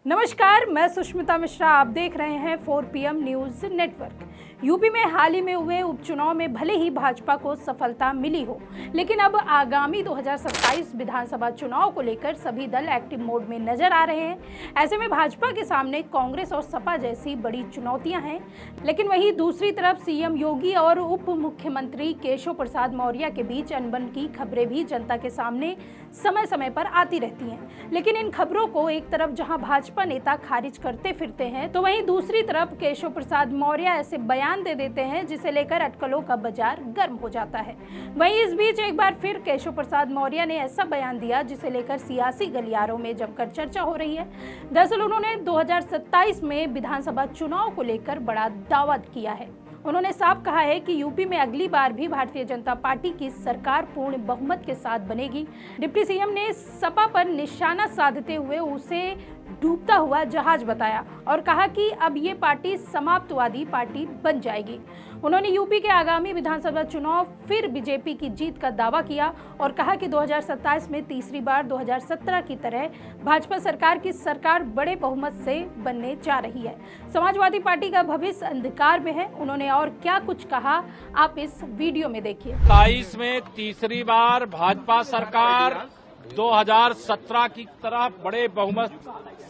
नमस्कार, मैं सुष्मिता मिश्रा। आप देख रहे हैं 4 PM न्यूज नेटवर्क। यूपी में हाल ही में हुए उपचुनाव में भले ही भाजपा को सफलता मिली हो, लेकिन अब आगामी 2027 विधानसभा चुनाव को लेकर सभी दल एक्टिव मोड में नजर आ रहे हैं। ऐसे में भाजपा के सामने कांग्रेस और सपा जैसी बड़ी चुनौतियां हैं, लेकिन वहीं दूसरी तरफ सीएम योगी और उप मुख्यमंत्री केशव प्रसाद मौर्य के बीच अनबन की खबरें भी जनता के सामने समय समय पर आती रहती हैं। लेकिन इन खबरों को एक तरफ जहां भाजपा नेता खारिज करते फिरते हैं, तो वहीं दूसरी तरफ केशव प्रसाद मौर्य ऐसे बयान दे देते हैं जिसे लेकर अटकलों का बाजार गर्म हो जाता है। वहीं इस बीच एक बार फिर केशव प्रसाद मौर्य ने ऐसा बयान दिया जिसे लेकर सियासी गलियारों में जमकर चर्चा हो रही है। दरअसल उन्होंने 2027 में विधानसभा चुनाव को लेकर बड़ा दावा किया है। उन्होंने साफ कहा है कि यूपी में अगली बार भी भारतीय जनता पार्टी की सरकार पूर्ण बहुमत के साथ बनेगी। डिप्टी सीएम ने सपा पर निशाना साधते हुए उसे डूबता हुआ जहाज बताया और कहा कि अब ये पार्टी समाप्तवादी पार्टी बन जाएगी। उन्होंने यूपी के आगामी विधानसभा चुनाव फिर बीजेपी की जीत का दावा किया और कहा कि 2027 में तीसरी बार 2017 की तरह भाजपा सरकार की सरकार बड़े बहुमत से बनने जा रही है। समाजवादी पार्टी का भविष्य अंधकार में है। उन्होंने और क्या कुछ कहा, आप इस वीडियो में देखिए। 27 में तीसरी बार भाजपा सरकार 2017 की तरह बड़े बहुमत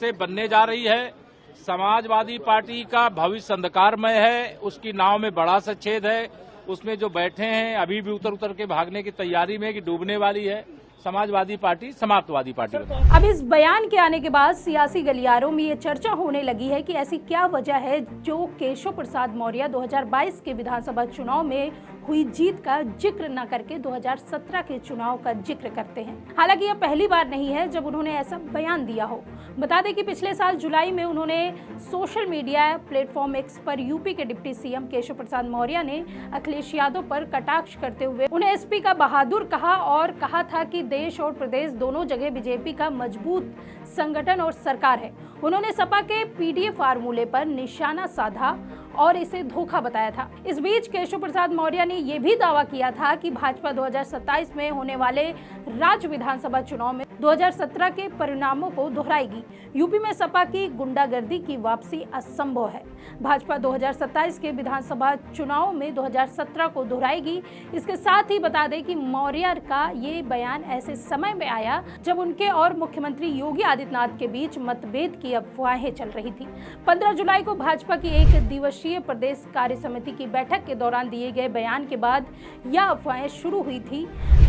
से बनने जा रही है। समाजवादी पार्टी का भविष्य अंधकारमय है, उसकी नाव में बड़ा सा छेद है। उसमें जो बैठे हैं अभी भी उतर के भागने की तैयारी में कि डूबने वाली है। समाजवादी पार्टी समाप्तवादी पार्टी। अब इस बयान के आने के बाद सियासी गलियारों में ये चर्चा होने लगी है कि ऐसी क्या वजह है जो केशव प्रसाद मौर्य 2022 के विधानसभा चुनाव में हुई जीत का जिक्र न करके 2017 के चुनाव का जिक्र करते हैं। हालांकि यह पहली बार नहीं है जब उन्होंने ऐसा बयान दिया हो। बता दें कि पिछले साल जुलाई में उन्होंने सोशल मीडिया प्लेटफॉर्म एक्स पर यूपी के डिप्टी सीएम केशव प्रसाद मौर्य ने अखिलेश यादव पर कटाक्ष करते हुए उन्हें एसपी का बहादुर कहा और कहा था कि देश और प्रदेश दोनों जगह बीजेपी का मजबूत संगठन और सरकार है। उन्होंने सपा के पीडीए फार्मूले पर निशाना साधा और इसे धोखा बताया था। इस बीच केशव प्रसाद मौर्य ने यह भी दावा किया था कि भाजपा 2027 में होने वाले राज्य विधानसभा चुनाव में 2017 के परिणामों को दोहराएगी। यूपी में सपा की गुंडागर्दी की वापसी असंभव है। भाजपा 2027 के विधानसभा चुनाव में 2017 को दोहराएगी। इसके साथ ही बता दें कि मौर्य का ये बयान ऐसे समय में आया जब उनके और मुख्यमंत्री योगी आदित्यनाथ के बीच मतभेद की अफवाहें चल रही थी। 15 जुलाई को भाजपा की एक दिवसीय प्रदेश कार्य समिति की बैठक के दौरान दिए गए बयान के बाद यह अफवाहें शुरू हुई थी।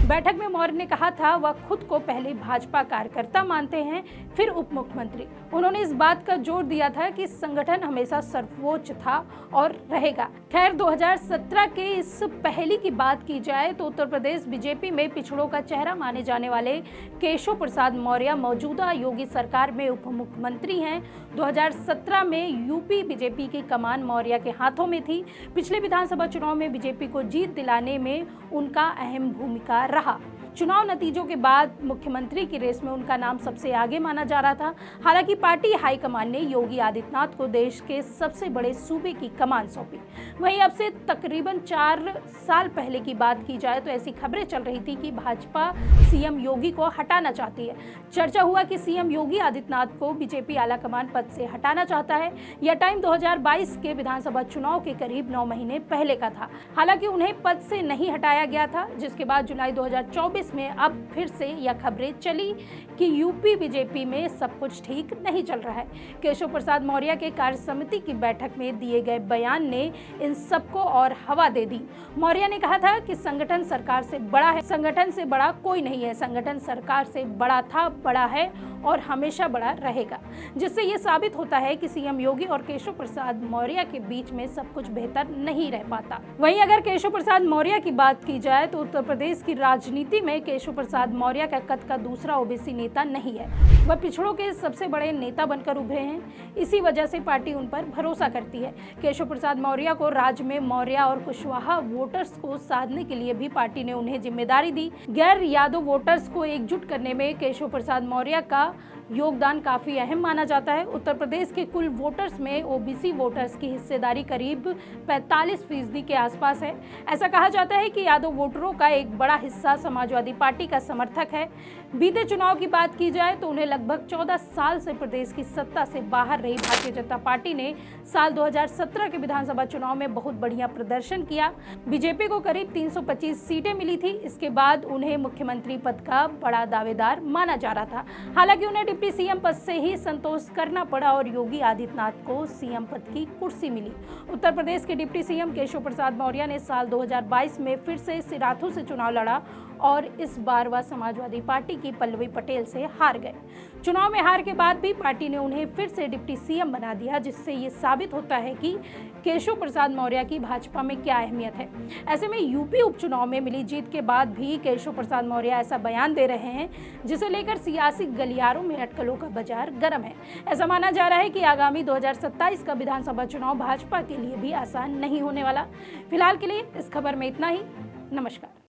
बैठक में मौर्य ने कहा था वह खुद को पहले भाजपा कार्यकर्ता मानते हैं, फिर उप मुख्यमंत्री। उन्होंने इस बात का जोर दिया था कि संगठन हमेशा सर्वोच्च था और रहेगा। खैर, 2017 के इस पहली की बात की जाए तो उत्तर प्रदेश बीजेपी में पिछड़ों का चेहरा माने जाने वाले केशव प्रसाद मौर्य मौजूदा योगी सरकार में उप मुख्यमंत्री हैं। 2017 में यूपी बीजेपी की कमान मौर्य के हाथों में थी। पिछले विधानसभा चुनाव में बीजेपी को जीत दिलाने में उनका अहम भूमिका रहा। चुनाव नतीजों के बाद मुख्यमंत्री की रेस में उनका नाम सबसे आगे माना जा रहा था। हालांकि पार्टी हाईकमान ने योगी आदित्यनाथ को देश के सबसे बड़े सूबे की कमान सौंपी। वहीं अब से तकरीबन 4 साल पहले की बात की जाए तो ऐसी खबरें चल रही थी कि भाजपा सीएम योगी को हटाना चाहती है। चर्चा हुआ कि सीएम योगी आदित्यनाथ को बीजेपी आलाकमान पद से हटाना चाहता है। यह टाइम 2022 के विधानसभा चुनाव के करीब 9 महीने पहले का था। हालांकि उन्हें पद से नहीं हटाया गया था, जिसके बाद जुलाई 2024 में अब फिर से यह खबरें चली कि यूपी बीजेपी में सब कुछ ठीक नहीं चल रहा है। केशव प्रसाद मौर्य के कार्य समिति की बैठक में दिए गए बयान ने इन सबको और हवा दे दी। मौर्य ने कहा था कि संगठन सरकार से बड़ा है, संगठन से बड़ा कोई नहीं है, संगठन सरकार से बड़ा था, बड़ा है और हमेशा बड़ा रहेगा। जिससे ये साबित होता है कि सीएम योगी और केशव प्रसाद मौर्य के बीच में सब कुछ बेहतर नहीं रह पाता। वहीं अगर केशव प्रसाद मौर्य की बात की जाए तो उत्तर प्रदेश की राजनीति में केशव प्रसाद मौर्य का कद का दूसरा ओबीसी नेता नहीं है। वह पिछड़ों के सबसे बड़े नेता बनकर उभरे हैं। इसी वजह से पार्टी उन पर भरोसा करती है। केशव प्रसाद मौर्य को राज्य में मौर्य और कुशवाहा वोटर्स को साधने के लिए भी पार्टी ने उन्हें जिम्मेदारी दी। गैर यादव वोटर्स को एकजुट करने में केशव प्रसाद मौर्य का योगदान काफ़ी अहम माना जाता है। उत्तर प्रदेश के कुल वोटर्स में ओबीसी वोटर्स की हिस्सेदारी करीब 45% के आसपास है। ऐसा कहा जाता है कि यादव वोटरों का एक बड़ा हिस्सा समाजवादी पार्टी का समर्थक है। बीते चुनाव की बात की जाए तो उन्हें लगभग 14 साल से प्रदेश की सत्ता से बाहर रही भारतीय जनता पार्टी ने साल 2017 के विधानसभा चुनाव में बहुत बढ़िया प्रदर्शन किया। बीजेपी को करीब 325 सीटें मिली थी। इसके बाद उन्हें मुख्यमंत्री पद का बड़ा दावेदार माना जा रहा था। हालांकि उन्हें डिप्टी सीएम पद से ही संतोष करना पड़ा और योगी आदित्यनाथ को सीएम पद की कुर्सी मिली। उत्तर प्रदेश के डिप्टी सीएम केशव प्रसाद मौर्य ने साल 2022 में फिर से सिराथू से चुनाव लड़ा और इस बार वह समाजवादी पार्टी की पल्लवी पटेल से हार गए। चुनाव में हार के बाद भी पार्टी ने उन्हें फिर से डिप्टी सीएम बना दिया, जिससे ये साबित होता है कि केशव प्रसाद मौर्य की भाजपा में क्या अहमियत है। ऐसे में यूपी उपचुनाव में मिली जीत के बाद भी केशव प्रसाद मौर्य ऐसा बयान दे रहे हैं जिसे लेकर सियासी गलियारों में अटकलों का बाजार गर्म है। ऐसा माना जा रहा है कि आगामी 2027 का विधानसभा चुनाव भाजपा के लिए भी आसान नहीं होने वाला। फिलहाल के लिए इस खबर में इतना ही। नमस्कार।